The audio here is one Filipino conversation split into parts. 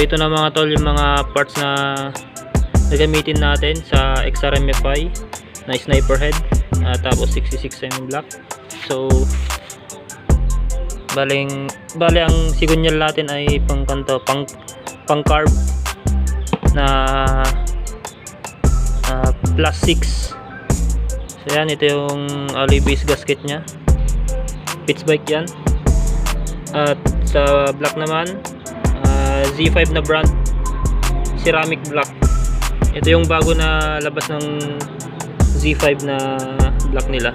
ito na mga tol yung mga parts na gagamitin natin sa XRMFI na sniper head, tapos 66mm block. So bali ang sigunyal natin ay pang carb na plus 6. So yan, ito yung alloy base gasket nya, pitch bike yan. At sa block naman, Z5 na brand ceramic block. Ito yung bago na labas ng Z5 na block nila.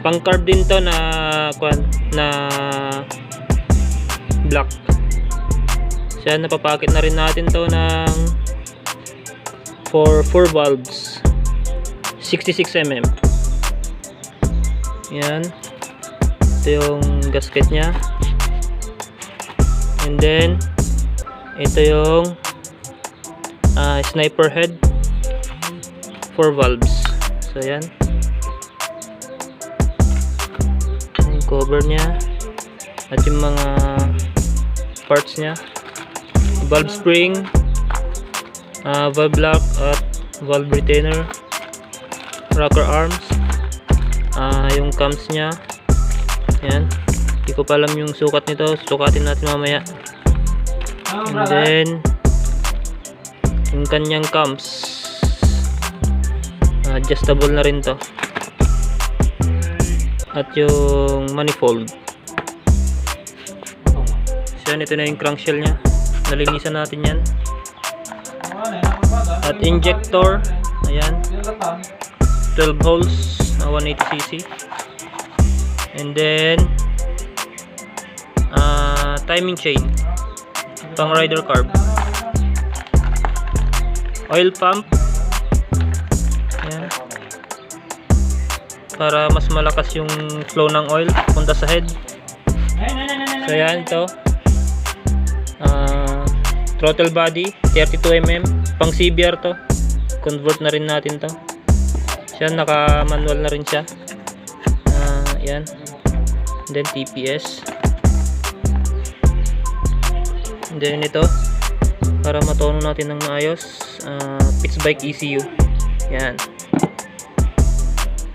Pang carb din to na block. So yan, napapakit na rin natin to ng for 4 valves 66mm. Yan, ito yung gasket nya. And then ito yung sniper head 4 valves. So yan, yung cover nya at yung mga parts nya, valve spring, valve lock at valve retainer, rocker arms, yung cams nya. Yan, hindi ko pa alam yung sukat nito, sukatin natin mamaya. And then yung kanyang cams, adjustable na rin to, at yung manifold. So yan, ito na yung crankshell nya, nalinisan natin yan. At injector, ayan, 12 holes na 180cc. And then timing chain pang rider carb, oil pump, ayan, para mas malakas yung flow ng oil punta sa head. So yan, ito throttle body 32mm, pang CBR to, convert na rin natin to. Siya, naka manual na rin siya. Yan, and then TPS. And then ito, para matono natin ng maayos, pitch bike ECU. Yan.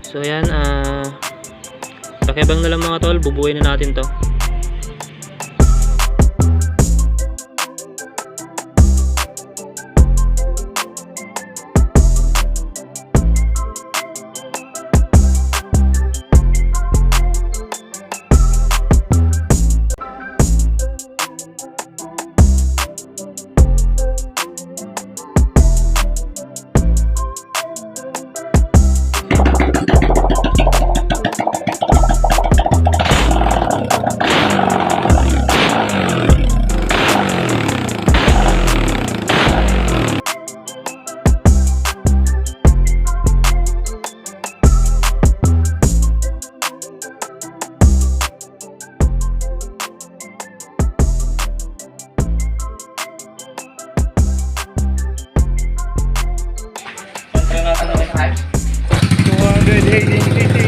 So yan, pakibang na lang mga tol, bubuhay na natin to. Natin ulit. 280